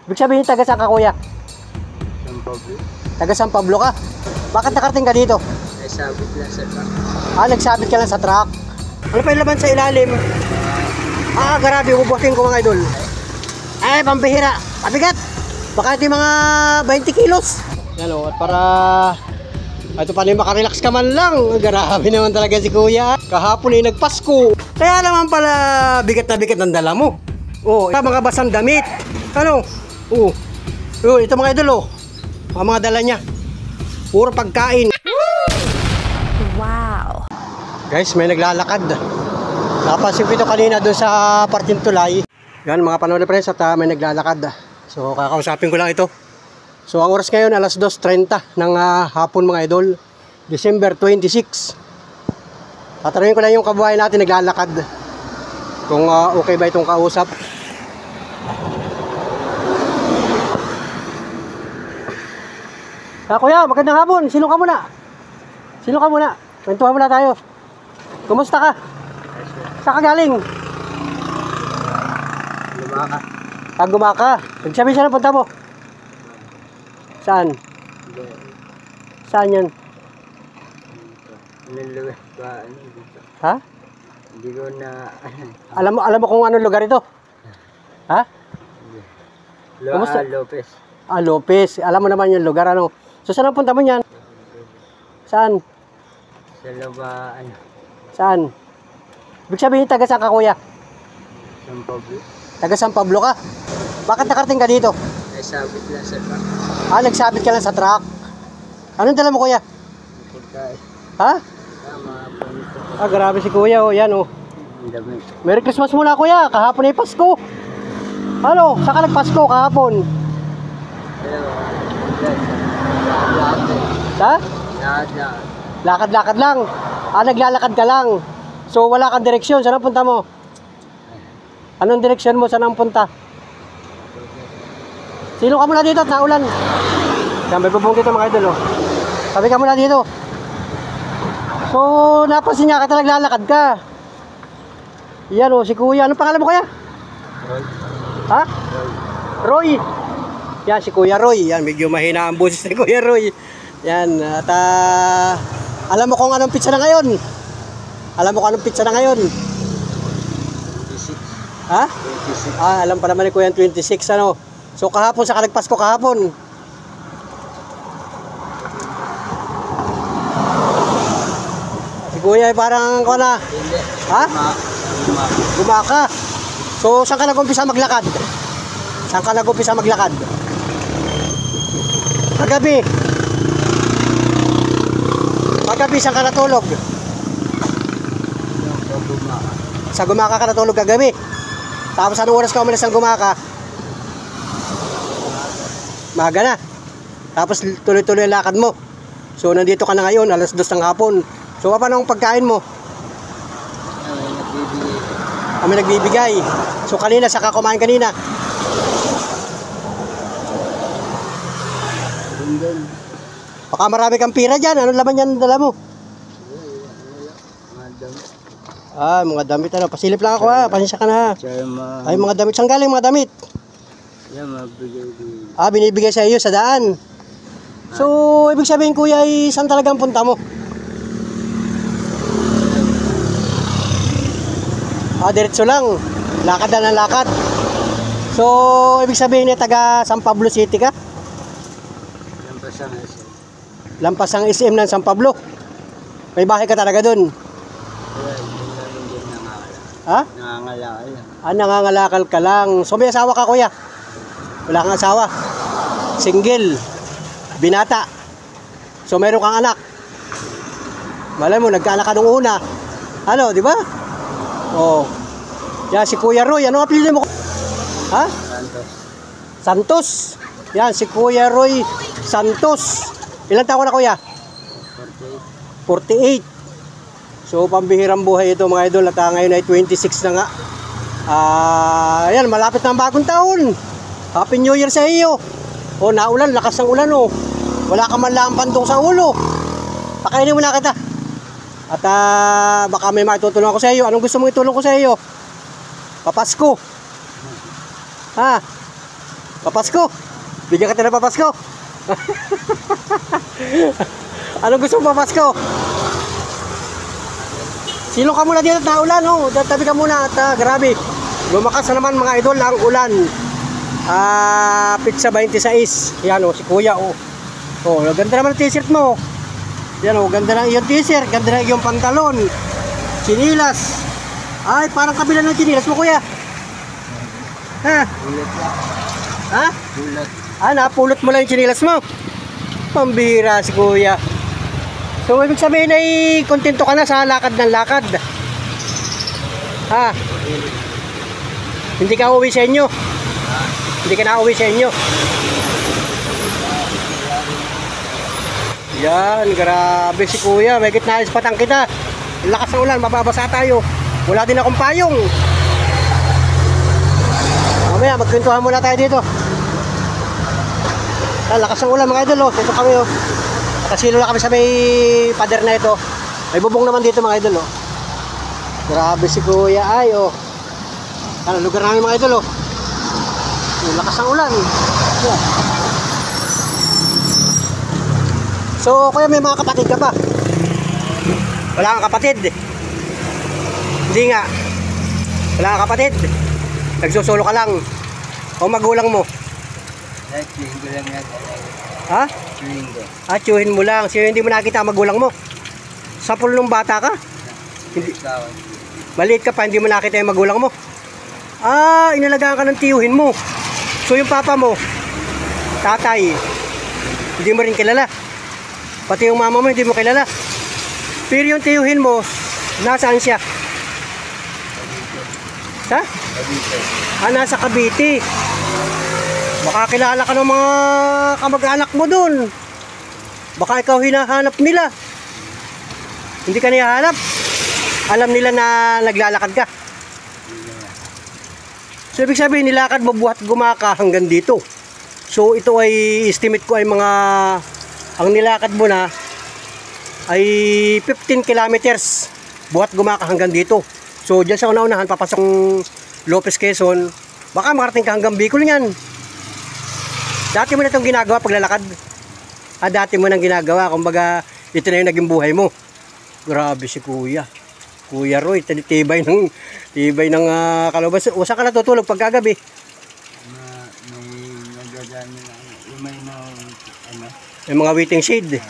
Ibig sabihin, taga saan ka, kuya? San Pablo. Taga San Pablo ka? Bakit nakarating ka dito? Ay sabit lang sa truck. Nagsabit ka lang sa truck. Ano pa yung laman sa ilalim? Grabe, ubutin ko mga idol. Ay, pambihira. Mabigat. Baka ito yung mga 20 kilos. Yan o, at para ito pa rin makarelax ka man lang. Grabe naman talaga si kuya. Kahapon ay nagpasko. Kaya naman pala bigat na bigat ng dala mo. Mga basang damit. Ano? Ito mga idol mga dala niya. Puro pagkain. Wow. Guys, may naglalakad. Napansin ko ito kanina doon sa parting tulay. Yan mga panahon na friends, at may naglalakad. So kakausapin ko lang ito. So ang oras ngayon alas 2:30 ng hapon mga idol, December 26. Tatanungin ko lang yung kabuhayan natin naglalakad kung okay ba itong kausap. Kuya, magandang hapon. Sino ka muna? Kwentuhan muna tayo. Kumusta ka? Saan ka galing? Lumaka. Gumaka. Nagsabi siya na punta mo? Saan? Saan yan? Lugar ba? Dito? Ha? Hindi ko na... Alam mo kung anong lugar ito? Ha? Kumusta? Lopez. Lopez. Alam mo naman yung lugar, ano? So saan ang punta mo niyan? Saan? Sa Laba, Saan? Ibig sabihin, taga saan ka, kuya? San Pablo. Taga San Pablo ka? Bakit nakarating ka dito? Ay sabit lang sa truck. Nagsabit ka lang sa truck. Anong dala mo, kuya? Pagkain. Ha? Tama po. Grabe si kuya, yan Ang dami. Merry Christmas muna, kuya. Kahapon ay Pasko. Ano? Saan ka nagpasko kahapon? Ha? Lahat. Lakad-lakad lang. Naglalakad ka lang. So wala kang direksyon. Saan ang punta mo? Anong direksyon mo? Saan ang punta? Sino ka muna dito at naulan? Yan, may bubong dito mga idol. Sabi ka muna dito. So napansin niya ka naglalakad ka. Yan si kuya. Anong pangalan mo, kuya? Roy. Ha? Roy. Yan si Kuya Roy. Yan, medyo mahina ang boses ni Kuya Roy. Yan, at alam mo kung anong pizza na ngayon? Alam mo kung anong pizza na ngayon? 26. Ha? 26. Alam pa naman ni Kuya 26, ano? So kahapon, saka nagpasko kahapon. Si Kuya ay parang ko na. Hindi. Ha? Gumaka. So saan ka nag-umpisa maglakad? Kagabi saan ka natulog? Sa Gumaka ka natulog kagabi. Tapos anong oras ka umalis ng Gumaka? Maga na. Tapos tuloy-tuloy ang lakad mo. So nandito ka na ngayon, alas 2 ng hapon. So paano ang pagkain mo? Kami nagbibigay. So kanina, saka kumain kanina? Baka marami kang pira dyan. Ano laman yan dala mo? Mga damit. Pasilip lang ako, ha. Pasensya ka na, ha. Ay, mga damit. Saan galing mga damit? Yan, mabigay din. Binibigay sa iyo sa daan. So, ibig sabihin, kuya, saan talagang punta mo? Diretso lang. Lakad na ng lakad. So, ibig sabihin taga San Pablo City ka? Lampas ang SM ng San Pablo. May bahay ka talaga dun? Ha? Nangangalakal lang. Nangangalakal ka lang. So, may asawa ka, kuya? Wala kang asawa? Single? Binata? So, meron kang anak? Malay mo, nagkaanak ka nung una. Ano, di ba? Yan, si Kuya Roy. Ano ang apelyido mo? Ha? Santos. Yan, si Kuya Roy Santos. Ilan taon na, kuya? 48. So, pambihirang buhay ito mga idol. At ngayon ay 26 na nga. Yan, malapit na ang bagong taon. Happy New Year sa iyo. Naulan, lakas ng ulan, Wala ka man lang pandong sa ulo. Pakainin mo na kita. At baka may maitutulong ako sa iyo. Anong gusto mong itulong ko sa iyo? Papasko. Ha? Papasko. Bigyan ka na papasko. Anong gusto mo papasko? Silong ka muna dito at naulan, oh. Tabi ka muna at grabe. Lumakas na naman mga idol ang ulan. Pizza 26. Yan, oh, si Kuya, oh. Oh, ganda naman ang t-shirt mo. Yan, oh, ganda na yung t-shirt, ganda na yung pantalon. Chinilas. Ay, parang kabila ng chinilas mo, Kuya. Ha? Pulot lang. Ha? Pulot. Napulot mo lang yung chinilas mo. Pambira si Kuya. So, ibig sabihin ay kontento ka na sa lakad ng lakad. Ha? Hindi ka uwi sa inyo. Hindi ka na uwi sa inyo. Yan, grabe si Kuya. May gitna patang kita. Lakas ng ulan, mababasa tayo. Wala din akong payong. Mamaya, magkwentuhan muna tayo dito. Lakas ng ulan mga idol, oh. Dito kami, oh. Nakasilo lang kami sa may pader na ito. May bubong naman dito mga idol, oh. Grabe si Kuya, ay, oh. Lugar namin mga idol, oh. Lakas ng ulan. Yeah. So, Kuya, may mga kapatid ka pa? Wala kang kapatid? Hindi nga. Wala kang kapatid? Nagsusolo ka lang? O magulang mo? Chewing ko lang yan. Ha? Chewing ko. Tiyuhin mo lang. So, hindi mo nakita ang magulang mo? Sa pulo nung bata ka? Hindi. Maliit ka pa, hindi mo nakita yung magulang mo? Inalagaan ka ng tiyuhin mo. So, yung papa mo, tatay, hindi mo rin kilala. Pati yung mama mo, hindi mo kilala. Pero yung tiyuhin mo, nasaan siya? Sa? Cavite. Nasa Cavite. Baka kilala ka ng mga kamag-anak mo dun. Baka ikaw hinahanap nila. Hindi ka nihahanap. Alam nila na naglalakad ka. So, ibig sabihin, nilakad mo buhat gumaka hanggang dito. So, ito ay, estimate ko ay mga, ang nilakad mo na, ay 15 kilometers buhat gumaka hanggang dito. So, dyan sa una-unahan, papasok Lopez, Quezon, baka makarating ka hanggang Bicol niyan. Dati mo na itong ginagawa paglalakad. Dati mo nang ginagawa, kumbaga, ito na yung naging buhay mo. Grabe si Kuya. Kuya Roy, tibay ng kalabas. O saan ka natutulog pagkagabi? May nagdadaan na yung may ano. May mga waiting shade.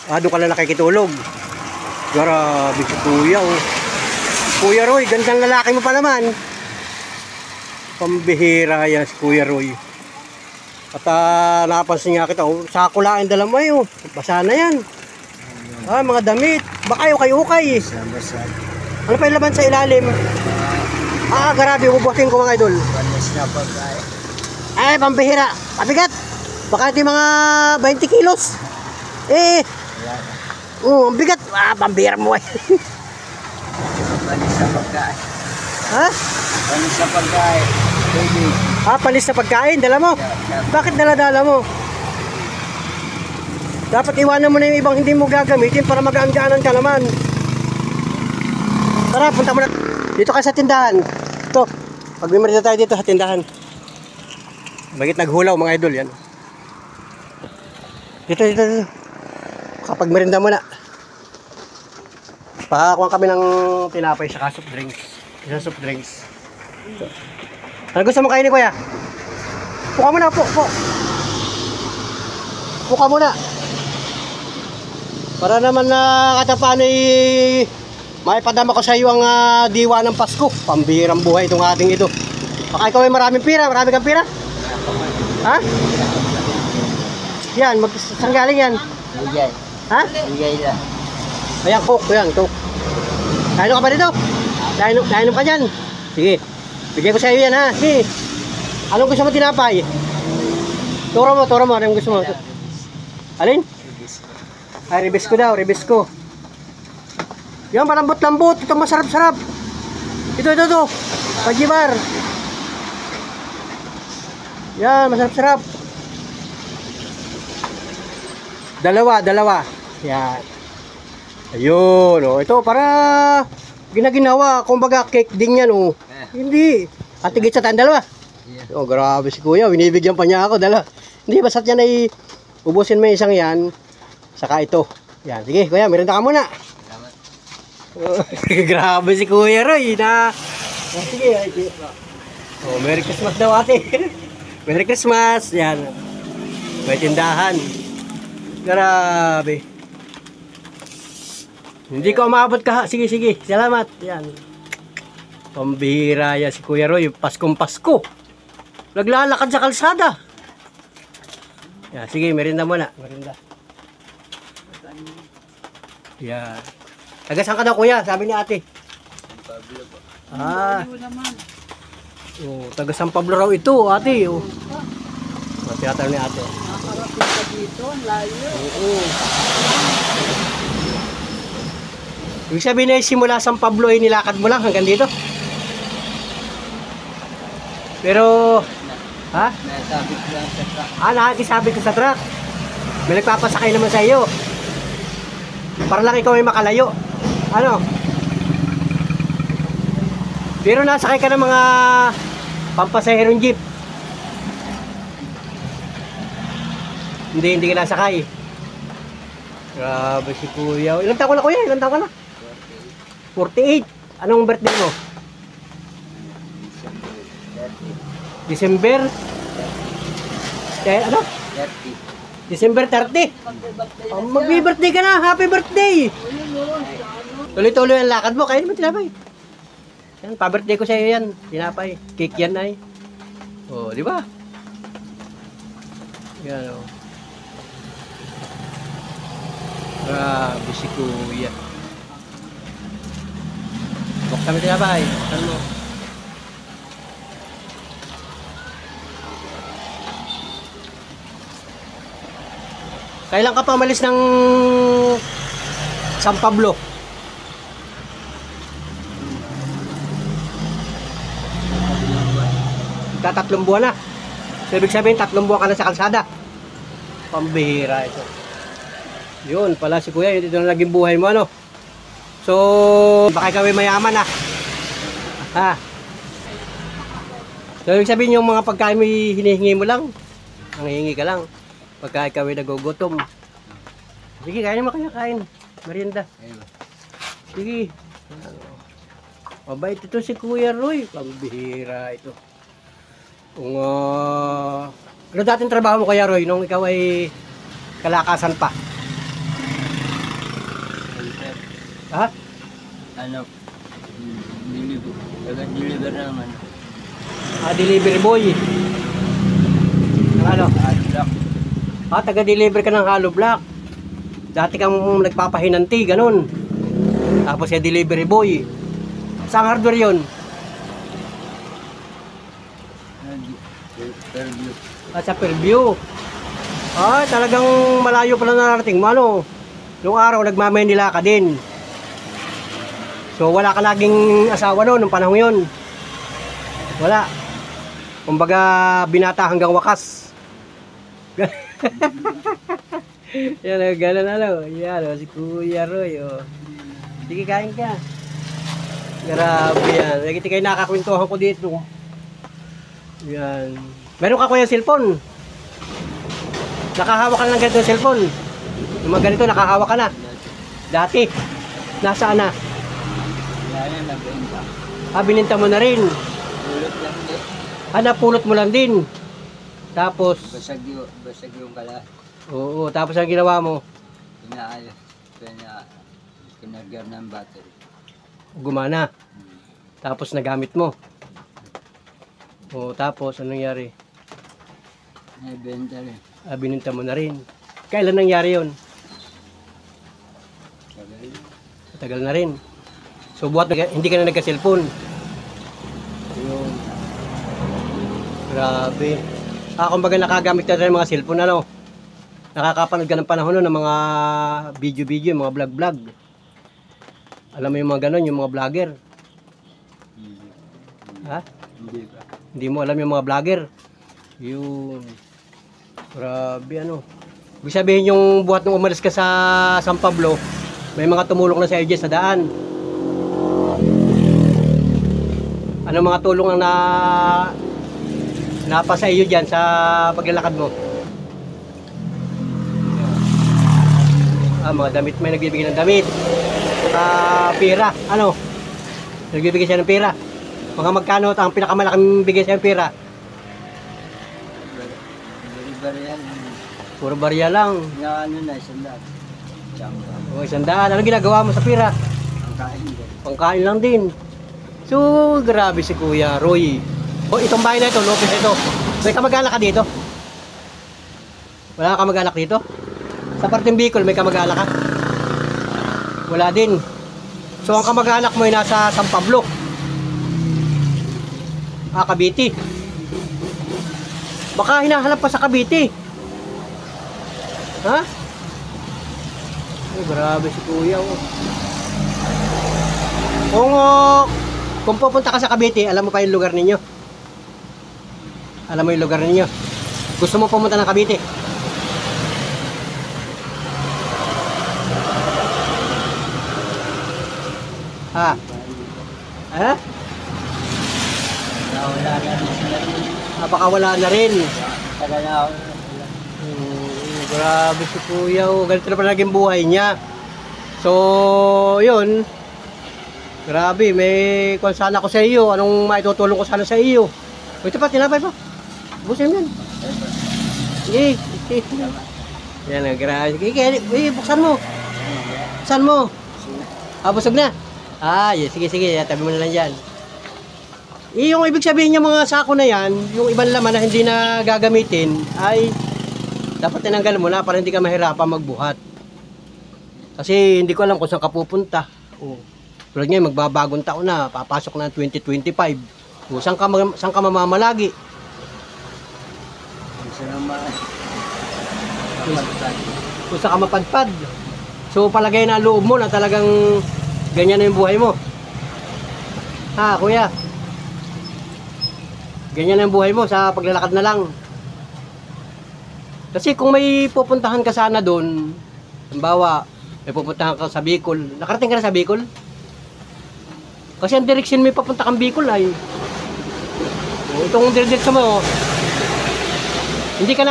Doon ka lang nakikitulog. Grabe si Kuya, oh. Kuya Roy, gandang lalaki mo pa naman. Pambihira yan si Kuya Roy. At napansin nga kita, oh, sako lang dala mo, oh. Basa na yan. Mga damit. Baka ukay-ukay. Basa. Ano pa yung laban sa ilalim? Grabe, ubutin ko mga idol. Panis na pagkain. Ay, pambihira. Pabigat. Baka ito mga 20 kilos. Ang bigat. Pambihira mo, eh. Panis na pagkain. Ha? Panis na pagkain. Baby. Panis na pagkain. Dala mo? Bakit dala-dala mo? Dapat iwanan mo na yung ibang hindi mo gagamitin para magaan-gaanan ka naman. Tara, punta mo na. Dito ka sa tindahan. Ito. Pag-memerita tayo dito sa tindahan. Bagit naghulaw mga idol yan. Dito. Kapag merinda mo na. Pakakuha kami ng tinapay sa soft drinks. Isang soft drinks. Ito. Ano gusto mo kainin, Kuya? Puka mo na, Puka mo na. Para naman na katapaan ay maipadama ko sa iyo ang diwa ng Pasko. Pambihirang buhay itong ating ito. Baka ikaw ay maraming pira. Marami kang pira? Ha? Yan, saan galing yan? Bigay. Ha? Bigay na. Ayan, Coke. Nainom ka ba dito? Nainom ka dyan? Sige. Bigay ko sa iyo yan, ha? Sige. Anong gusto mo tinapay? Turo mo. Anong gusto mo? Alin? Ay, Ribisco daw. Yan, malambot-lambot. Ito masarap-sarap. Ito. Pajibar. Yan, masarap-sarap. Dalawa. Yan. Ayun, oh. Ito, para ginaginawa. Kumbaga, cake din yan, oh. Hindi. At higit sa tayong dalawa. Yeah. Oh, grabe si kuya. Binibigyan pa niya ako. Dala. Hindi, basta't yan ay ubusin mo yung isang yan. Saka ito. Yan. Sige, kuya. Merenda ka muna. Salamat. Grabe si Kuya Roy. Oh, sige. Oh, Merry Christmas daw ate. Merry Christmas. Yan. May tindahan. Grabe. Hindi ko umabot ka. Sige, sige. Salamat. Yan. Pambihira yan si Kuya Roy. Paskong Pasko. Naglalakad sa kalsada. Yan. Sige, merinda muna. Merinda. Yan. Taga saan ka daw kuya? Sabi ni ate. Pablo po. Ah. Oh, taga San Pablo raw ito, ate. Oh. Tinatanong ni ate. Nakarating ka dito, ang layo. Oo. Ibig sabihin na simula San Pablo ay nilakad mo lang hanggang dito? Pero, ha? Nasabit lang sa truck. Nakakisabit ka sa truck. May nagpapasakay naman sa iyo. Para lang ikaw ay makalayo. Ano? Pero nasakay ka ng mga pampasaherong jeep. Hindi ka nasakay. Grabe si kuya. Ilang taon ka na kuya? Ilang taon ka na? 48. Anong birthday mo? December? Ano? 30. December 30. Oh, magbi-birthday ka na. Happy birthday! Tuloy-tuloy ang lakad mo. Kaya naman tinapay. Yan, pa-birthday ko sa iyo yan. Tinapay. Cake yan ay. Oh, di ba? Yan oh. Grabe si kuya. Buksan mo tinapay. Buksan mo. Kailan ka pa umalis ng San Pablo? Tatlong buwan na. So, ibig sabihin, 3 buwan ka na sa kalsada. Pambihira ito. Yun, pala si kuya, ito na naging buhay mo, ano? So, baka ikaw ay mayaman, ha? So, ibig sabihin, yung mga pagkain mo hinihingi mo lang. Ang hihingi ka lang. Pagka ikaw ay nagugutom. Sige, kain mo kaya kain. Merienda. Sige. Mabait ito si Kuya Roy. Pambihira ito. Kung ano dating trabaho mo Kuya Roy nung ikaw ay kalakasan pa? Ha? Ano? Deliver naman. Delivery boy. Ano? Adlock. Taga-deliver ka ng hollow block. Dati kang nagpapahinanti, ganun. Tapos yung delivery boy. Saan hardware yun? Fairview. Sa Fairview. Talagang malayo pala narating mo, ano? Noong araw, nagmamanila ka din. So, wala ka laging asawa noon, nung panahon yun. Wala. Kumbaga, binata hanggang wakas. Yan, gano'n ano. Yan, si Kuya Roy, oh. Sige, kain ka. Grabe yan. Lagi kayo nakakwentuhan ko dito. Yan. Meron ka kuya cellphone? Nakahawak ka na ng ganito cellphone? Yung mga ganito, nakahawak ka na? Dati? Nasaan na? Yan, nabenta. Bininta mo na rin? Pulot lang din. Napulot mo lang din? Tapos? Basag yung kalas. Oo, tapos ang ginawa mo? Inaayos. Kinagyan ng battery. Gumana. Tapos nagamit mo. Tapos anong nangyari? Nabenta rin. Bininta mo na rin. Kailan nangyari yon? Tagal na rin. So buhat hindi ka na nagka-cellphone. Ayun. Grabe. Kumbaga nakagamit ka na ng mga cellphone, ano? Nakakapanood ka ng panahon no, ng mga video, mga vlog. Alam mo yung mga ganon, yung mga vlogger? Ha? Hindi pa. Hindi mo alam yung mga vlogger? Yun. Grabe, ano? Ibig sabihin yung buhat nung umalis ka sa San Pablo, may mga tumulong na sa iyo sa daan. Ano mga tulong ang napasa iyo dyan sa paglalakad mo. Mga damit, may nagbibigay ng damit. Pera, ano? Nagbibigay siya ng pera. Mga magkano ang pinakamalaking bigay siya ng pera? Bari-bari yan. Puro barya lang. Na ano na, 100. Tsamba. O 100. Ano ginagawa mo sa pera? Ang kain din. Pangkain lang din. So, grabe si Kuya Roy. O, itong bahay na ito, Lopez ito. May kamag-anak ka dito? Wala ka kamag-anak dito? Sa parteng Bicol, may kamag-anak ka? Wala din. So, ang kamag-anak mo ay nasa San Pablo. Cavite. Baka hinahanap pa sa Cavite. Ha? Ay, grabe si Kuya. Oh. Kung pupunta ka sa Cavite, alam mo pa yung lugar ninyo? Alam mo yung lugar ninyo? Gusto mo pumunta ng Cavite? Ha? Ha? Wala na rin sila. Baka wala na rin. Tagal na ako. Grabe si Kuya. Oh. Ganito na pala naging buhay niya. So, yun. Grabe, may kung sana ko sa iyo. Anong maitutulong ko sana sa iyo? Ito pa, tinapay pa. Busin yan. Sige. Yan, grabe. Sige, buksan mo. Buksan mo. Busog na. Yes, sige. Tabi mo na lang dyan. Yung ibig sabihin niya mga sako na yan, yung ibang laman na hindi na gagamitin, ay dapat tinanggal mo na para hindi ka mahirapan magbuhat. Kasi hindi ko alam kung saan ka pupunta. Tulad ngayon, magbabagong taon na, papasok na 2025. Saan ka mamamalagi? Kung saan ka mapadpad. So palagay na loob mo na talagang ganyan na yung buhay mo. Ha, Kuya? Ganyan ang buhay mo sa paglalakad na lang. Kasi kung may pupuntahan ka sana doon, halimbawa, may pupuntahan ka sa Bicol. Nakarating ka na sa Bicol? Kasi ang direksyon may papunta kang Bicol ay. Itong diretso mo, hindi ka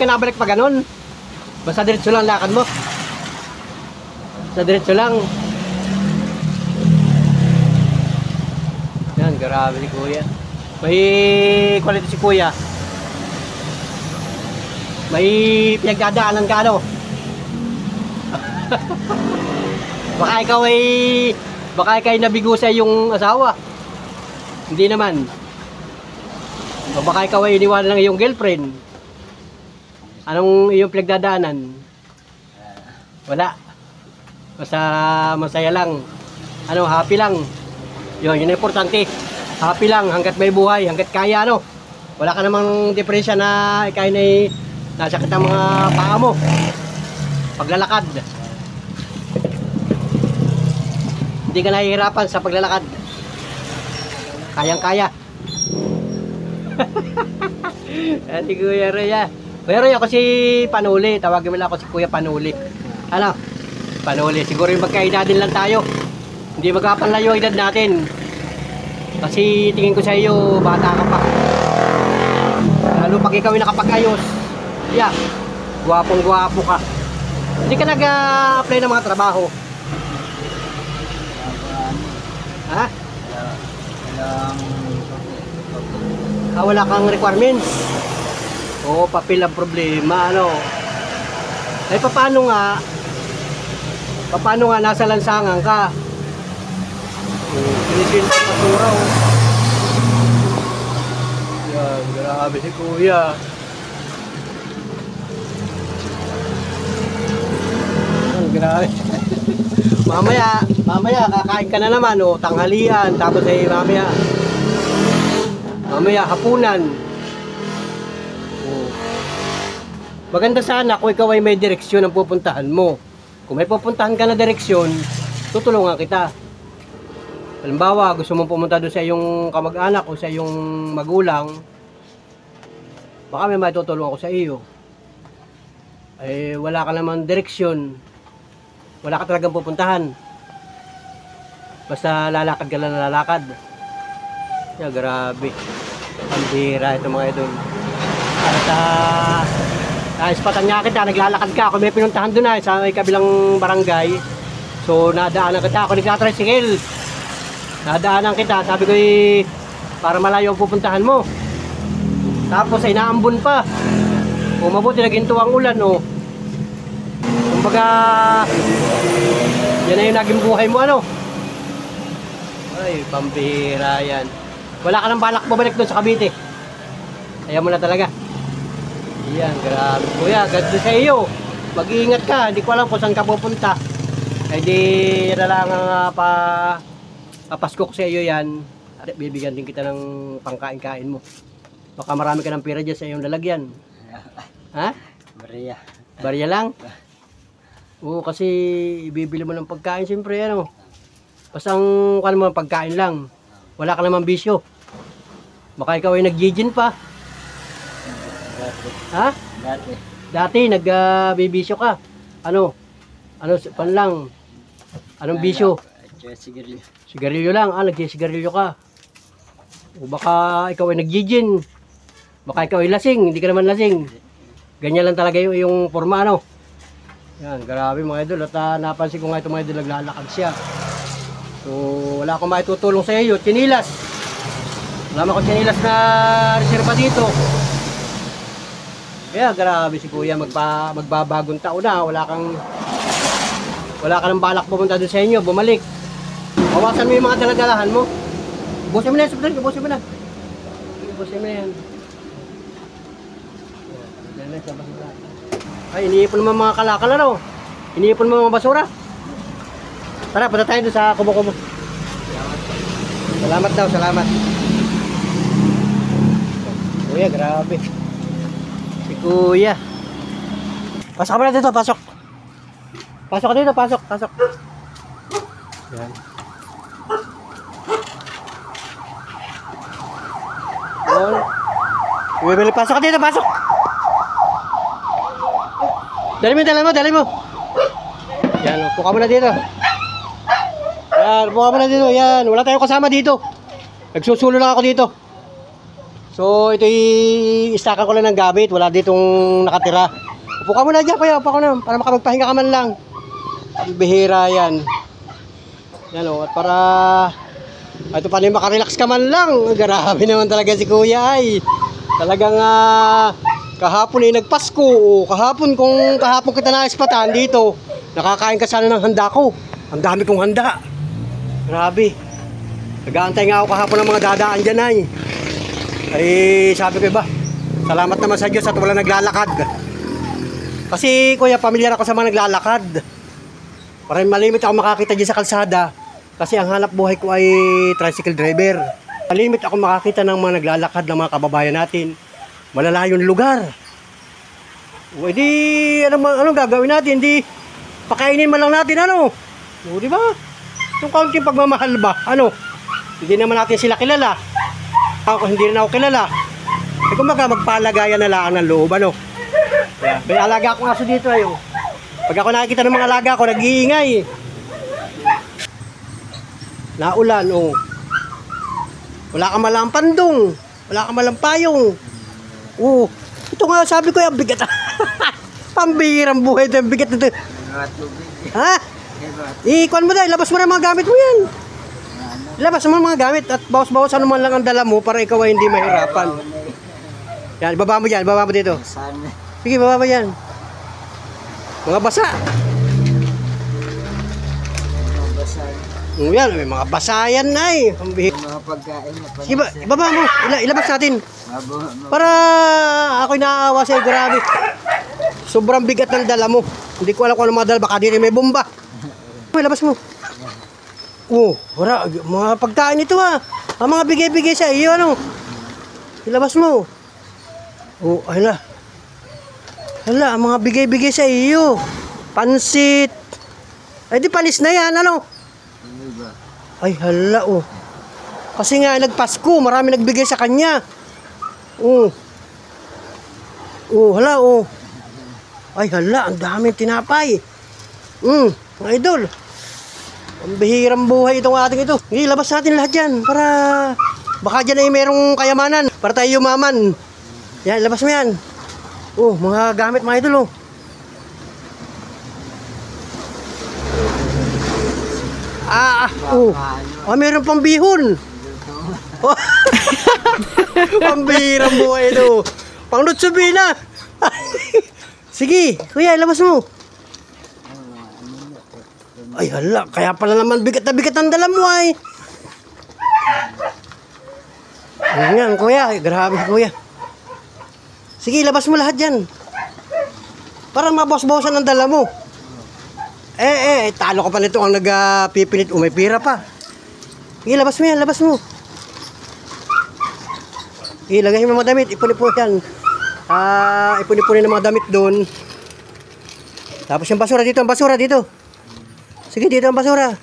na balik pa ganun. Basta diretso lang lakad mo. Sa diretso lang. Yan, grabe ni Kuya. May quality si Kuya. May pinagdadaanan ka ano. Baka ikaw ay nabigo sa yung asawa. Hindi naman. Baka ikaw ay iniwanan ng iyong girlfriend. Anong iyong pinagdadaanan? Wala. Basta masaya lang. Ano, happy lang. Yun ang importante. Happy lang hanggat may buhay, hanggat kaya ano. Wala ka namang depresya na ikaw ay nasakit ang mga paa mo. Paglalakad. Hindi ka nahihirapan sa paglalakad. Kayang-kaya. Si Kuya Roya. Kuya Roya, ako si Panuli. Tawagin mo lang ako si Kuya Panuli. Ano? Panuli. Siguro yung magkaedadin lang tayo. Hindi magkapanlayo ang edad natin. Kasi tingin ko sa iyo, bata ka pa. Lalo pag ikaw ay nakapag-ayos. Yeah, gwapong-gwapo ka. Hindi ka nag-apply ng mga trabaho. Ha? Wala kang requirements. Oo, papel ang problema, ano. Ay, paano nga nasa lansangan ka? Pinisin sa basura. Yan, grabe si Kuya. Yan, grabe. Mamaya kakain ka na naman, tanghalian, tapos ay mamaya hapunan. Maganda sana kung ikaw ay may direksyon ang pupuntahan mo. Kung may pupuntahan ka na direksyon, tutulungan kita. Halimbawa, gusto mong pumunta doon sa iyong kamag-anak o sa iyong magulang, baka may matutulungan ko sa iyo. Wala ka naman direksyon. Wala ka talagang pupuntahan. Basta lalakad ka lang na lalakad. Yeah, grabe. Pambira ito mga idol. At ispatan niya kita, naglalakad ka. Kung may pinuntahan doon ay sa may kabilang barangay. So nadaanan kita, ako nagtatricycle. Nadaanan kita, sabi ko para malayo ang pupuntahan mo. Tapos ay naambon pa. O mabuti naginto ang ulan o. Kumbaga, yan na yung naging buhay mo ano. Ay, pambihira yan. Wala ka nang balak babalik doon sa Cavite. Ayaw mo na talaga. Yan, grabe kuya, God bless sa iyo. Mag-iingat ka, hindi ko alam kung saan ka pupunta. Ay di, yan na lang ang papasko ko sa iyo yan. At bibigyan din kita ng pangkain-kain mo. Baka marami ka ng pera dyan sa iyong lalagyan. Ha? Maria. Barya lang? Oo, kasi ibibili mo ng pagkain siyempre ano. Basta ang kano mo pagkain lang. Wala ka naman bisyo. Baka ikaw ay nag-gin pa. Dati. Ha? Dati. Dati nag-bibisyo ka. Ano? Ano pan lang? Anong bisyo? Sigarilyo. Sigarilyo lang. Nag-sigarilyo ka. O baka ikaw ay nag-gin. Baka ikaw ay lasing. Hindi ka naman lasing. Ganyan lang talaga yung forma ano. Yan, grabe mga idol. At napansin ko nga ito mga idol, naglalakad siya. So, wala akong maitutulong sa iyo. Chinilas. Wala akong chinilas na reserva dito. Kaya grabe si kuya, magbabagong taon na. Wala ka ng balak pumunta doon sa inyo, bumalik. Bawasan mo yung mga daladalahan mo. Ubusin mo na yan, ubusin mo na. Ubusin mo na yan. Ay, iniipon mo mga kalakal ano? Iniipon mo mga basura. Tara, punta tayo doon sa kubo-kubo. Salamat daw, salamat. Kuya, grabe. Si kuya. Pasok ka na dito, pasok. Pasok ka dito, pasok, pasok. Yan. Yan. Pasok ka dito, pasok. Dali mo. Yan, upo ka muna dito. Yan, upo ka muna dito. Yan, wala tayong kasama dito. Nagsusulo lang ako dito. So, ito i-stackan ko lang ng gamit. Wala ditong nakatira. Upo ka muna dyan, kuya. Upo ka na. Para makapagpahinga ka man lang. Ang bihira yan. Yan o. At para ito pa rin makarelax ka man lang. Grabe naman talaga si kuya ay. Talagang kahapon ay nagpasko. O kahapon kita na-ispatan dito. Nakakain ka sana ng handa ko. Ang dami kong handa. Grabe. Nag-aantay nga ako kahapon ng mga dadaan dyan ay. Ay sabi ko ba, salamat naman sa Diyos at wala naglalakad. Kasi kuya, pamilyar ako sa mga naglalakad. Parang malimit ako makakita dyan sa kalsada. Kasi ang hanap buhay ko ay tricycle driver. Malimit ako makakita ng mga naglalakad ng mga kababayan natin. Malalayong lugar. O edi, anong gagawin natin? Di, pakainin man lang natin ano. O di ba? Itong kaunting pagmamahal ba? Ano? Hindi naman natin sila kilala. Ako hindi rin ako kilala. Eh kumbaga magpalagayan na lang ng loob ano. Yeah. May alaga akong aso dito ayo. Pag ako nakikita ng mga alaga ko nag-iingay. Naulan oh. Wala kang malang pandong. Wala kang malang payong. Oh, ito nga sabi ko yung bigat. Pambihirang buhay ito, yung bigat nito. Ha? Ikuan mo dahil, labas mo na mga gamit mo yan. Labas mo mga gamit at bawas-bawas ano man lang ang dala mo para ikaw ay hindi mahirapan. Yan, ibaba mo dyan, ibaba mo dito. Sige, ibaba mo yan. Mga basa. Yan, may mga basayan na eh. Mga pagkain na sige, ibaba mo, ilabas natin. Para ako'y naaawa sa'yo, grabe. Sobrang bigat ng dala mo. Hindi ko alam kung ano mga dala, baka dito may bomba. Ilabas mo. Oh, wala, mga pagkain ito ha. Ang mga bigay-bigay sa iyo, ano. Ilabas mo. Oh, hala. Hala, ang mga bigay-bigay sa iyo. Pansit. Ay, di palis na yan, ano. Ay, hala, oh. Kasi nga, nagpasko, marami nagbigay sa kanya. Oh. Oh, hala, oh. Ay, hala, ang daming tinapay. Mga idol. Ang bihirang buhay itong ating ito. Ilabas natin lahat yan para baka dyan ay merong kayamanan. Para tayo yumaman. Yan, labas mo yan. Oh, mga gamit mga idol, oh. Meron pang bihon. Oh. Pambihirang buhay ito. Pang lutsubina. Sige, kuya, labas mo. Ay, hala, kaya pala naman bigat na bigat ang dala mo ay. Ayan, kuya, grabe kuya. Sige, labas mo lahat yan. Para mabos-bosan ang dala mo. Talo ka pa nito ang nagpipilit. May pira pa. Sige, labas mo yan, labas mo. Ilagay mo mga damit, ipon-ipon yan. Ipon-ipunin ng mga damit doon. Tapos yung basura dito, ang basura dito. Sige, dito ang basura.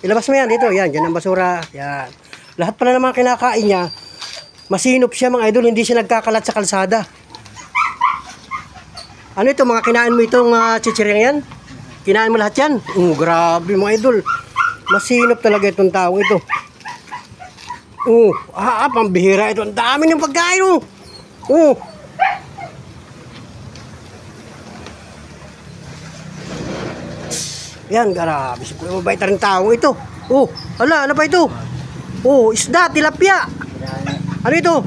Ilabas mo yan dito, yan, dyan ang basura. Yan. Lahat pala ng mga kinakain niya, masinop siya mga idol, hindi siya nagkakalat sa kalsada. Ano ito, mga kinain mo itong chichiring yan? Kinain mo lahat yan? Grabe mga idol. Masinop talaga itong taong ito. Pambihira ito. Ang dami ng pagkain. Yan, grabe. Mabait rin tao ito. Ano pa ito? Isda, tilapia. Ano ito?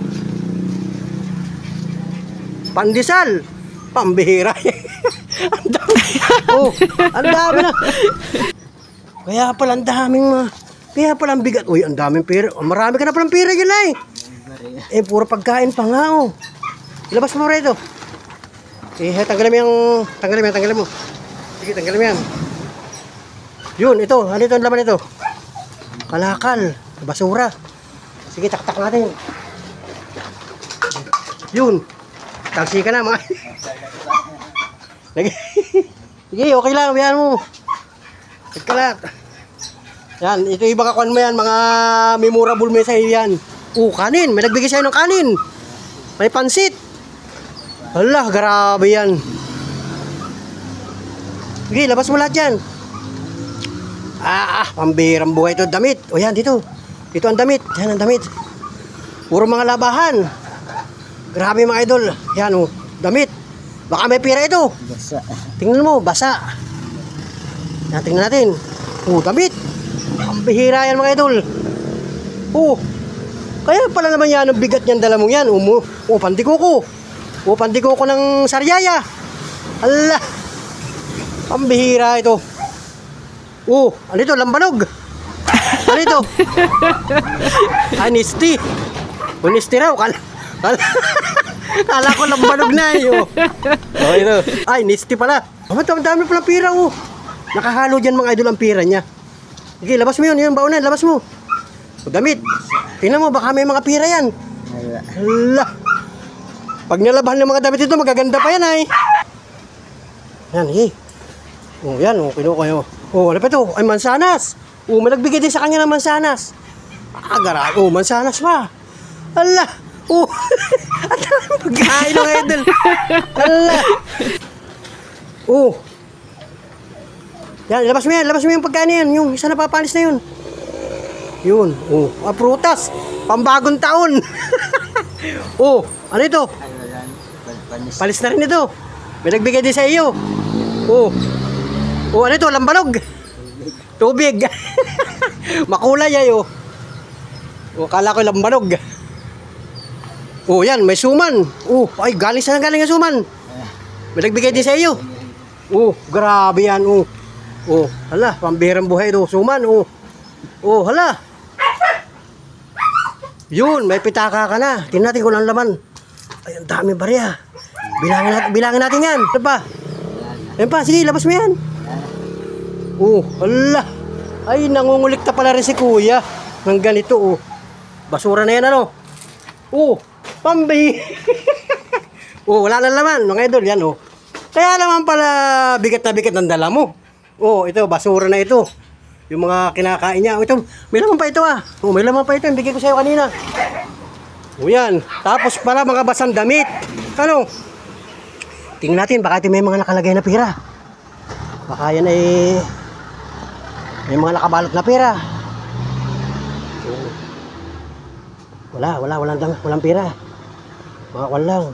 Pandesal. Pambihira. Ang dami. Ang dami na. Kaya pala ang daming kaya pala ang bigat. Ang daming pera. Marami ka na palang pera dyan ay. Puro pagkain pa nga. Ilabas mo rito. Tanggalin mo. Sige, tanggalin mo yan. Yun, ito. Ano ito ang laman ito? Kalakal. Basura. Sige, taktak natin. Yun. Taksi ka na mga. Sige, okay lang. Biyan mo. Kalat. Yan, ito iba kakuan mo yan, mga memorable mo sa'yo yan. Kanin, may nagbigay sa'yo ng kanin. May pansit. Hala, grabe yan. Sige, labas mo lahat yan. Pambirang buhay ito, damit. Yan, dito. Dito ang damit. Yan ang damit. Puro mga labahan. Grabe mga idol. Yan, damit. Baka may pira ito. Basa. Tingnan mo, basa. Yan, tingnan natin. Damit. Ang bihira yan mga idol. Kaya pala naman yan ang bigat niyan dala mo yan. Pandikuko. Pandikuko ng Sariaya. Allah. Ang bihira ito. Ano ito? Lambanog. Ano ito? Nisti. Nisti raw. Kala ko lambanog na ito. Nisti pala. Ang dami pala pira Nakahalo dyan mga idol ang pira niya. Sige, labas mo yun. Yung baunan, labas mo. Damit. Tingnan mo, baka may mga pira yan. Hala. Pag nalabahan ng mga damit ito, magaganda pa yan ay. Yan, yan, kinuha kayo. Ano pa ito? Ay, mansanas. May nagbigay din sa kanya ng mansanas. Garag. Mansanas pa. Hala. Ang dami pagkain ng idol. Hala. Yan, labas mo yung pagkain yan. Yung isa na papalis na yun. Yun, prutas. Pambagong taon. Ano ito? Palis na rin ito. May nagbigay din sa iyo. Ano ito? Lambanog. Tubig. Makulay ay kala ko lambanog. Yan, may suman. Ay, galing ang suman. May nagbigay din sa iyo. Grabe yan. Hala, pambihirang buhay ito. Suman, hala. Yun, may pitaka ka na. Tingnan natin kung ang laman. Ay, ang dami barya. Bilangin natin yan. Ano pa? Yan pa, sige, labas mo yan. Hala. Ay, nangungulikta pala rin si kuya. Ng ganito, basura na yan, ano? Pambi. Wala na laman, mga idol, yan, Kaya naman pala, bigat na bigat ng dala mo. Ito, basura na ito. Yung mga kinakain niya. Ito, may laman pa ito may laman pa ito. Bigay ko sa'yo kanina. Yan. Tapos pala mga basang damit. Ano? Tingnan natin, baka ito may mga nakalagay na pera. Baka yan ay may mga nakabalot na pera. Walang pera. Mga lang.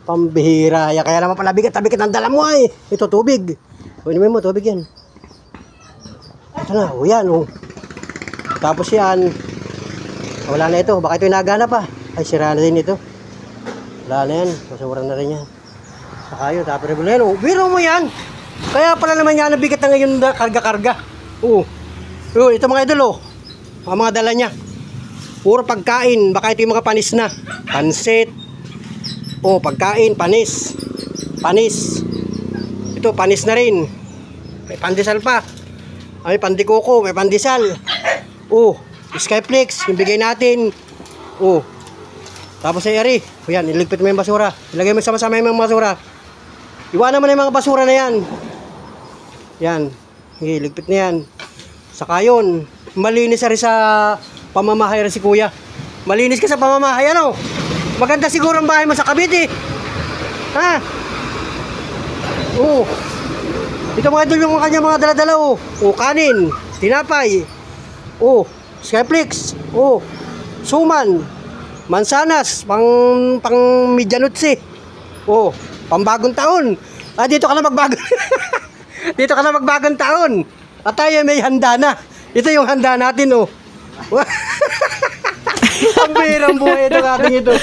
Pambihira. Kaya naman pala bigat ang dala mo ay. Ito tubig. Inumin mo tubig yan. Ito na, yan Tapos yan. Wala na ito, baka ito yung nagana pa. Ay, sira na din ito. Wala na yan, masura na rin yan. Saka yun, tapos rin yan. Biro mo yan. Kaya pala naman yan, nabigat na ngayon na karga-karga. Ito mga idol ang mga dala niya. Puro pagkain, baka ito yung mga panis na. Pansit. Pagkain, panis. Ito, panis na rin. May pandesal pa. May pandikoko, may pandesal. Skyflex, yung bigay natin. Tapos ay ari. Yan, iligpit mo yung basura. Ilagay mo sama-sama yung mga basura. Iwanan mo na yung mga basura na yan. Yan. Iligpit na yan. Saka yun, malinis rin sa pamamahay rin si kuya. Malinis ka sa pamamahay, ano? Maganda siguro ang bahay mo sa Cavite. Ha? Ito mga idol yung kanya mga dala-dala kanin, tinapay. Skyflex. Suman. Mansanas, pang midyanutsi. Pambagong taon. Dito ka na magbago. Dito ka na magbagong taon. At tayo may handa na. Ito yung handa natin, Ang birang buhay ito ating ito.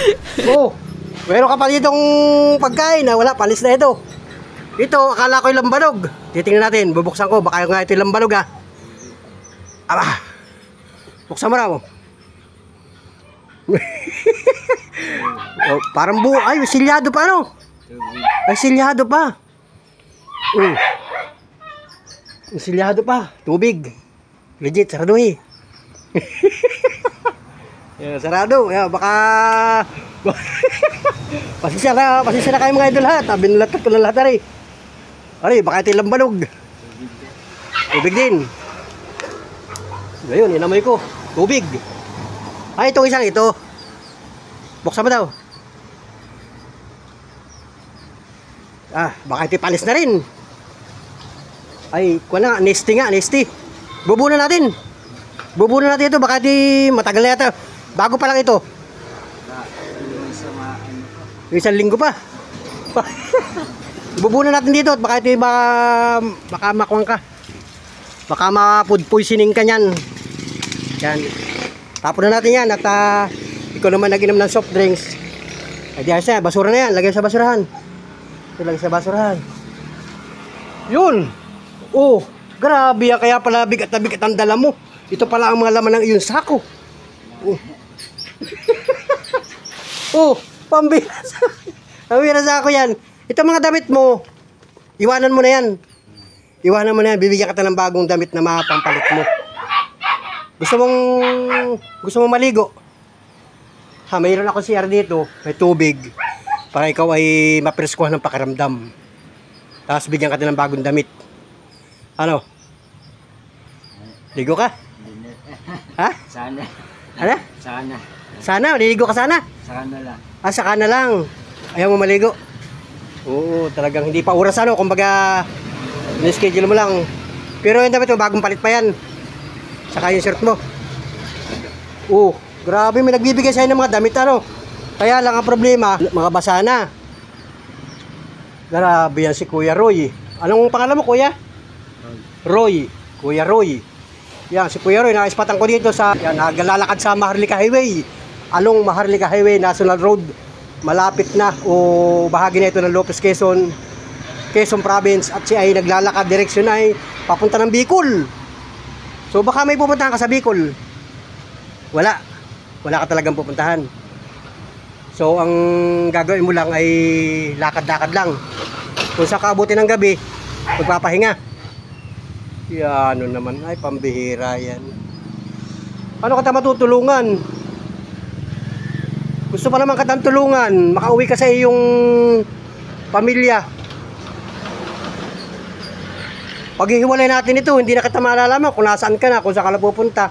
Meron ka pa ditong pagkain na wala, palis na ito. Ito, akala ko yung lambanog. Titingnan natin, bubuksan ko. Baka nga ito yung lambanog, ha. Buksan mo raw. Parang buo. Ay, silyado pa, ano? Ay, silyado pa. Silyado pa. Tubig. Legit, sarado sarado. Baka pasisya na kayo mga idol ha. Binulatat ko na lahat ari. Baka ito yung lambanog. Tubig din. Ngayon, inamoy ko. Tubig. Itong isang ito. Buksan mo daw. Baka ito palis na rin. Kuha na nga. Nesty. Bubunan natin ito. Baka ito matagal na yata. Bago pa lang ito. Yung isang linggo pa. Bubunan natin dito. At baka ito baka makuwang ka. Baka ma-food poisoning ka nyan. Yan. Tapon na natin yan. At ikaw naman nag-inom ng soft drinks. Di ayos na. Basura na yan. Lagay sa basurahan. Lagay sa basurahan. Yun. Grabe. Kaya pala bigat na bigat ang dala mo. Ito pala ang mga laman ng iyong sako. Pambira sa ako yan. Ito mga damit mo. Iwanan mo na yan. Bibigyan ka ng bagong damit na mapampalit mo. Gusto mong maligo? Mayroon ako CR dito. May tubig. Para ikaw ay mapreskuhan ng pakiramdam. Tapos bigyan ka ng bagong damit. Ano? Ligo ka? Ha? Sana. Ano? Sana? Liligo ka sana? Sana lang. Saka na lang. Ayaw mo maligo? Talagang hindi pa oras kumbaga ni-schedule mo lang. Pero yung damit mo, bagong palit pa yan. Saka yung shirt mo. Grabe, may nagbibigay sa'yo ng mga damit, Kaya lang ang problema, mga basa na. Grabe yan si Kuya Roy. Anong pangalan mo, Kuya? Roy. Kuya Roy. Yan, si Kuya Roy, naispatan ko dito naglalakad sa Maharlika Highway. Along Maharlika Highway, National Road. Malapit na, bahagi na ito ng Lopez, Quezon Province. At siya ay naglalakad, direksyon ay papunta ng Bicol. So baka may pupuntahan ka sa Bicol. Wala ka talagang pupuntahan. So ang gagawin mo lang ay lakad-lakad lang. Kung sa kaabuti ng gabi, magpapahinga. Yan naman, ay pambihira yan. Ano ka matutulungan? Gusto pa naman katang tulungan, makauwi ka sa iyong pamilya. Pag hihiwalay natin ito, hindi na kita malalaman kung nasaan ka na, kung saan ka na pupunta.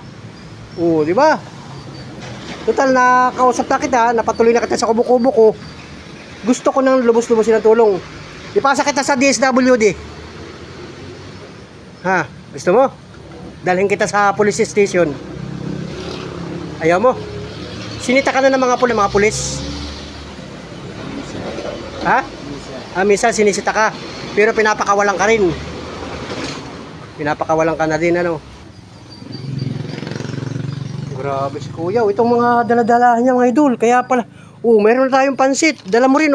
Di ba? Total, nakausap na kita, napatuloy na kita sa kubo-kubo ko. Gusto ko nang lubos-lubos ng tulong. Ipasa kita sa DSWD. Gusto mo? Dalhin kita sa police station. Ayaw mo? Sinita ka na ng mga pulis? Ha? Minsan sinisita ka. Pero pinapakawalan ka rin. Pinapakawalan ka na din, ano? Grabe si kuya. Itong mga daladala niya, mga idol. Kaya pala, meron na tayong pansit. Dala mo rin,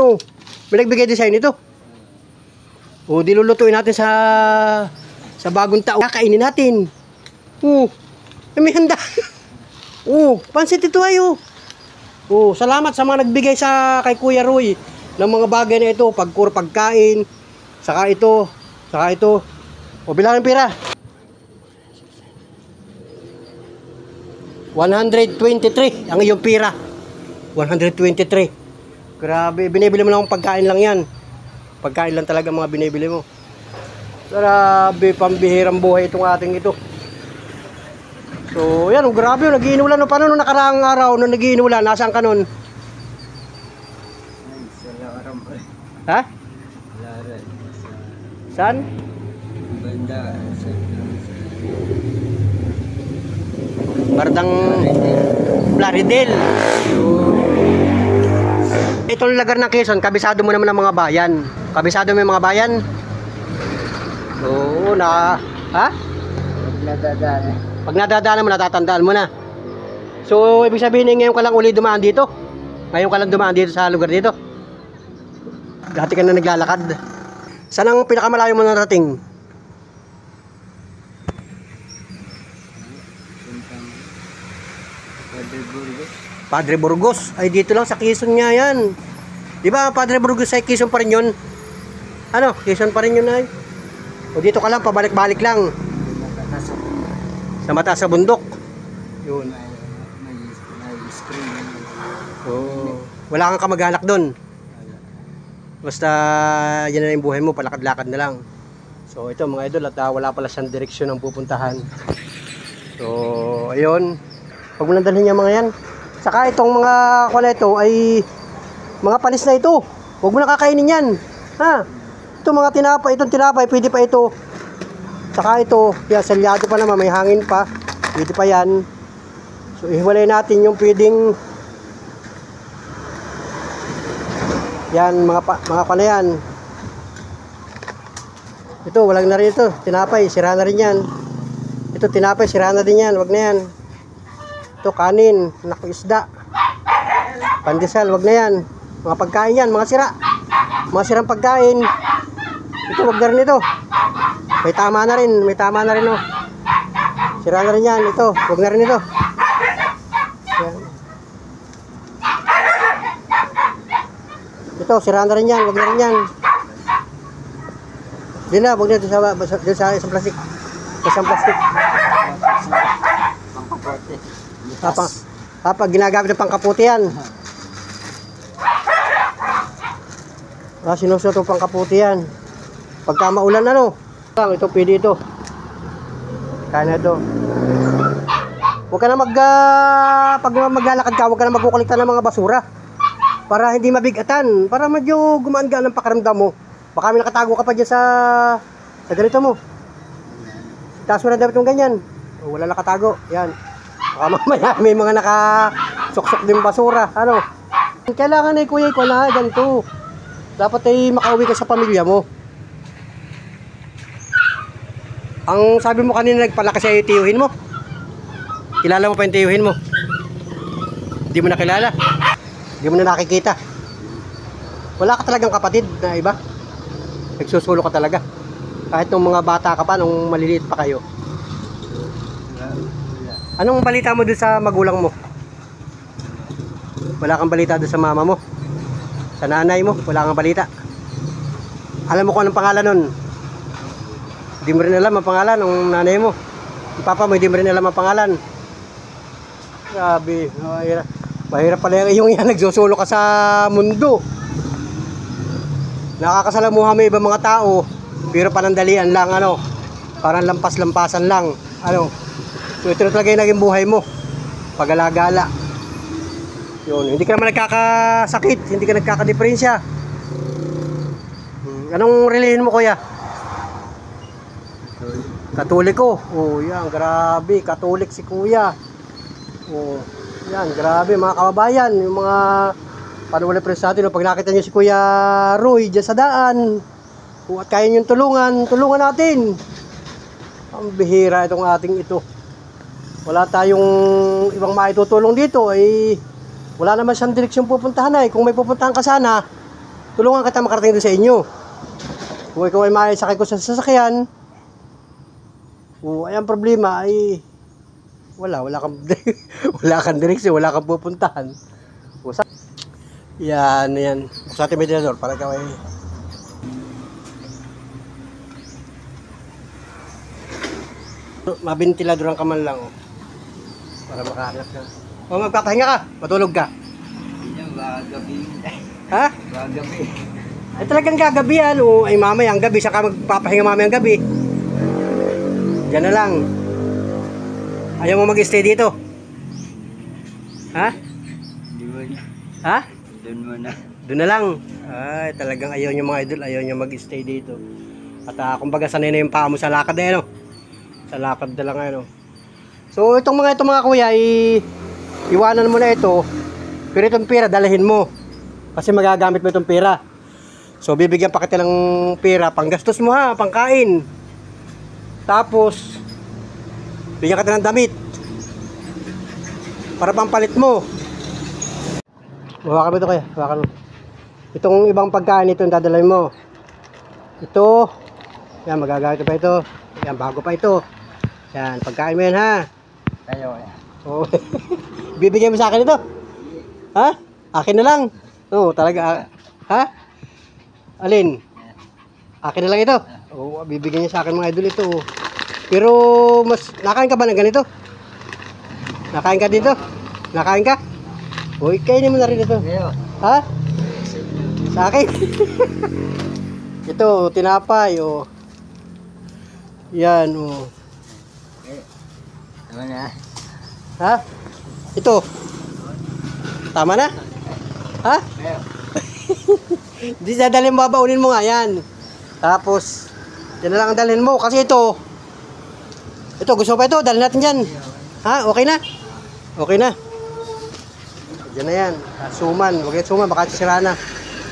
May nagbigay design ito. Dilulutuin natin sa bagong taon. Kakainin natin. May handa. Pansit ito ay, salamat sa mga nagbigay kay Kuya Roy ng mga bagay na ito, pagkain, saka ito. Bilang ng pira. 123 ang iyong pira. 123. Grabe, binibili mo lang pagkain lang yan. Pagkain lang talaga mga binibili mo. Grabe, pambihirang buhay itong ating ito. So, yan, grabe, nag-iinulan. Paano nung nakaraang araw nung nag-iinulan? Nasaan ka nun? Sa Laram. Ha? Laran. Saan? Banda. Bardang Plaridel. Itong lugar ng Quezon, kabisado mo naman ang mga bayan. Kabisado mo yung mga bayan? Oo, ha? Nadadaan. Pag nadadaanan mo, natatandaan mo na. So, ibig sabihin, ngayon ka lang uli dumaan dito? Ngayon ka lang dumaan dito sa lugar dito? Dati ka na naglalakad. Saan ang pinakamalayo mo narating? Padre Burgos. Ay, dito lang sa Quezon nga yan. Di ba, Padre Burgos ay Quezon pa rin yun? Ano, Quezon pa rin yun ay? O dito ka lang, pabalik-balik lang. Sa mataas sa bundok. Yun. May screen. Wala kang kamag-anak doon. Basta yan na yung buhay mo, palakad-lakad na lang. So ito mga idol, at wala pala siyang direksyon ang pupuntahan. So ayun, huwag mo nang dalhin yung mga yan. Saka itong mga kuwala ito ay mga palis na ito. Huwag mo na kakainin yan. Ha? Itong mga tinapay, itong tinapay, pwede pa ito. Saka ito, salyado pa naman, may hangin pa. Pwede pa yan. So ihiwalay natin yung pwedeng yan, mga pala yan. Ito, walang na rin ito. Tinapay, sira na rin yan. Ito, tinapay, sira na din yan. Wag na yan. Ito, kanin, naku, isda. Pandesal, wag na yan. Mga pagkain yan, mga sira. Mga sirang pagkain. Ito, wag na rin ito. May tama na rin, Sira na rin yan, ito, wag na rin ito. Yan. Ito, sira na rin yan, wag na rin yan. Di na, wag na dito sa isang plastic. Isang plastic. Pangkapote. Pag ginagamit ng pangkaputi yan. Sinusuot ng pangkaputi yan. Pagka maulan ito pwede ito. Kaya na ito. Huwag ka na pag maglalakad ka, huwag ka na magkukulikta ng mga basura. Para hindi mabigatan. Para medyo gumaan-gaan ang pakiramdam mo. Baka may nakatago ka pa dyan sa ganito mo. Taas mo na dapat yung ganyan. Wala nakatago. Yan. Baka mamaya may mga nakasuksok din basura. Ano? Kailangan ay kuya ko na ganito. Dapat ay makauwi ka sa pamilya mo. Ang sabi mo kanina nagpalakas ay tiyuhin mo. Kilala mo pa yung tiyuhin mo? Hindi mo na kilala? Hindi mo na nakikita? Wala ka talagang kapatid na iba? Nagsusulo ka talaga? Kahit nung mga bata ka pa, nung maliliit pa kayo? Anong balita mo doon sa magulang mo? Wala kang balita doon sa mama mo? Sa nanay mo? Wala kang balita? Alam mo kung anong pangalan nun? Hindi mo rin alam ang pangalan ng nanay mo. Ang papa mo, hindi mo rin alam ang pangalan. Grabe. Mahirap pala yung yan. Nagsusulo ka sa mundo. Nakakasalamuha mo ibang mga tao. Pero panandalian lang, parang lampas-lampasan lang. So ito na talaga yung naging buhay mo. Pag-alagala. Yun. Hindi ka naman nagkakasakit. Hindi ka nagkakadepresya. Anong relihiyon mo, kuya? Katoliko. Oh, yan, grabe. Katolik si kuya. Oh. Yan, grabe mga kababayan, yung mga panuwala press natin, pag nakita nyo si Kuya Roy dyan sa daan, kung at kaya nyo tulungan, tulungan natin. Ang bihira itong ating ito. Wala tayong ibang maitutulong dito, ay wala naman siyang direksyon pupuntahan ay. Kung may pupuntahan ka sana, tulungan kita makarating doon sa inyo. Kung ikaw ay maisakay ko sa sasakyan, ay ang problema ay wala kang wala kang direksyon, wala kang pupuntahan. Yan. Sa ating mediador para ikaw ay mabintiladoran ka man lang para makahanap ka. O magpapahinga ka, matulog ka. Hindi na, gabi. Ha? Gabi. Ay talagang gagabihan o ay mamaya ang gabi, saka magpapahinga mamaya ang gabi. Diyan na lang. Ayaw mo mag-stay dito? Ha? Di mo na. Ha? Doon mo na. Doon na lang. Ay, talagang ayaw nyo mga idol, ayaw nyo mag-stay dito. At kumbaga sanay na yung paa mo sa lakad na yan, sa lakad na lang ano. So itong mga kuya, iwanan mo na ito. Pero itong pera, dalahin mo. Kasi magagamit mo itong pera. So bibigyan pa kita ng pera, panggastos mo ha, pangkain. Tapos, bigyan kita ng damit. Para pampalit mo. Hawakan mo ito kaya, hawakan mo. Itong ibang pagkain ito, dadalhin mo. Ito, yan, magagamit pa ito. Yan, bago pa ito. Yan, pagkain mo yan ha. Tayo eh. Oh. Bibigyan mo sa akin ito? Ha? Akin na lang? Oo, talaga. Ha? Alin? Akin na lang ito? Oo, bibigyan niya sa akin mga idol ito. Pero, nakain ka ba ng ganito? Nakain ka dito? Nakain ka? Uy, kainin mo na rin ito. Ha? Sa akin? Ito, tinapay, oh. Yan, oh. Tama na. Ha? Ito. Tama na? Ha? Di dadalhin mo, babaunin mo nga yan. Tapos, yan na lang ang dalhin mo. Kasi ito, gusto mo pa ito, dalhin natin dyan. Ha? Okay na? Okay na. Diyan na yan. Suman. Huwag yan suman, baka sira na.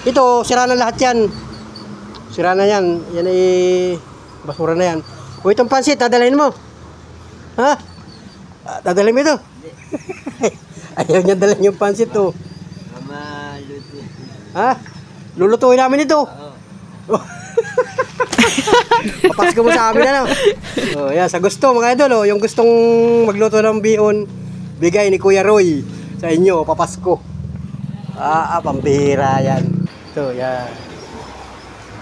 Ito, sira na lahat yan. Sira na yan. Yan ay basura na yan. O itong pansit, dadalhin mo. Ha? Dadalhin mo ito. Ayaw niya dalhin yung pansit to. Mama, luto. Ha? Lulutuin namin ito. Papasko mo sa amin ano. Oh, yan, sa gusto mga idol, yung gustong magluto ng bihon, bigay ni Kuya Roy sa inyo, papasko. Pambira yan. Ito, yan.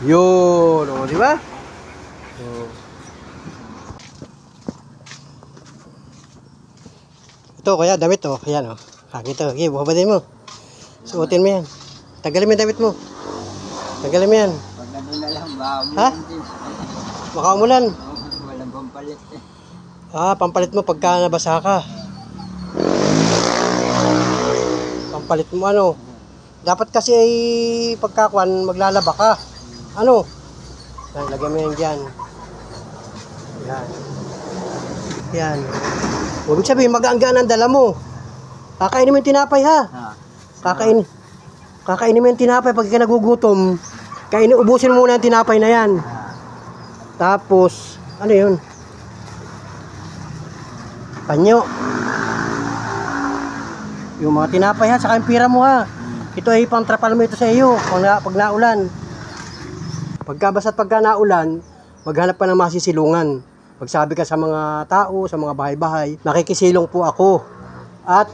Yun, di ba? Oh. Ito, kaya damit oh. Ayan oh. Ito, okay, buhabadin mo. Suotin mo yan. Tagalin mo yung damit mo. Tagalin mo yan. Pag ano na lang, baka Ha? Baka umulan. Walang pampalit eh. Pampalit mo pagka nabasa ka. Pampalit mo ano. Dapat kasi ay pagkakuan maglalaba ka. Ano? Lagyan mo yan dyan. Yan. Yan. Huwag sabihin, mag-aanggaan ang dala mo. Kakainin mo yung tinapay ha. Kakainin mo yung tinapay pag ka nagugutom. Ubusin mo muna yung tinapay na yan. Tapos, ano yun? Panyo. Yung mga tinapay ha, saka yung pira mo ha. Ito ay pang-trapal mo ito sa iyo pag naulan. Pagka naulan, maghanap ka ng masisilungan. Magsabi ka sa mga tao, sa mga bahay-bahay, nakikisilong po ako. At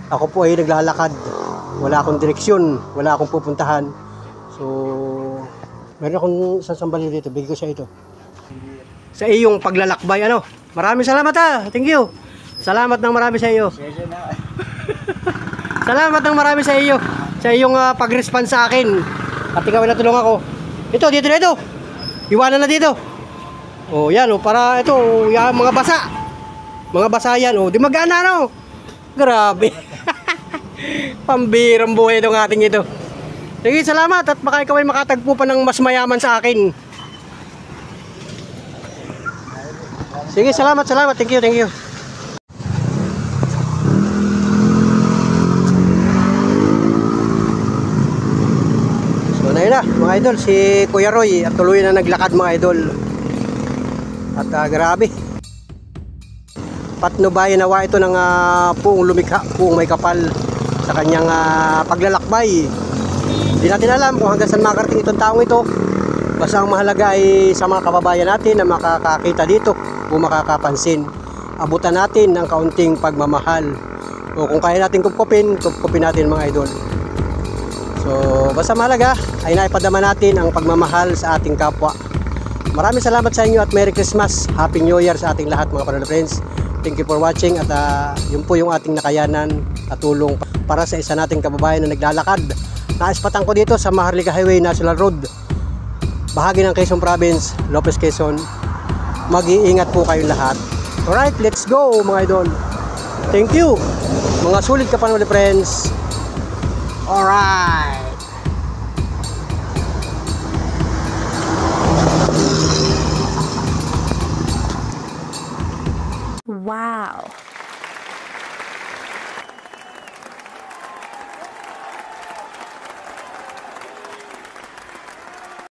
ako po ay naglalakad. Wala akong direksyon, wala akong pupuntahan. So, meron akong isang sambalin dito, bigay ko siya ito. Sa iyong paglalakbay, ano? Maraming salamat ha, thank you. Salamat ng marami sa iyo. Salamat ng marami sa iyo. Sa iyong pag-response sa akin. At ikaw ay natulong ako. Ito, dito na ito. Iwanan na dito. Oh, yan oh, para ito, yan, mga basa. Mga basa yan oh, di magana no. Grabe. Pambirang buhay itong ating ito. Sige, salamat at baka ikaw ay makatagpo pa ng mas mayaman sa akin. Sige, salamat. Thank you. na mga idol, si Kuya Roy at tuloy na naglakad mga idol. At grabe, patnubayan nawa ito ng puong lumikha, puong may kapal sa kanyang paglalakbay. Hindi natin alam kung hanggang saan makarating itong taong ito. Basta ang mahalaga ay sa mga kababayan natin na makakakita dito o makakapansin. Abutan natin ng kaunting pagmamahal. O kung kaya natin kupkupin natin mga idol. So basta mahalaga ay naipadama natin ang pagmamahal sa ating kapwa. Maraming salamat sa inyo at Merry Christmas, Happy New Year sa ating lahat mga Panola Friends. Thank you for watching at yun po yung ating nakayanan at tulong para sa isa nating kababayan na naglalakad. Naispatan ko dito sa Maharlika Highway National Road, bahagi ng Quezon Province, Lopez, Quezon. Mag-iingat po kayong lahat. Alright, let's go mga idol. Thank you mga sulit ka Panola Friends. Alright. Wow.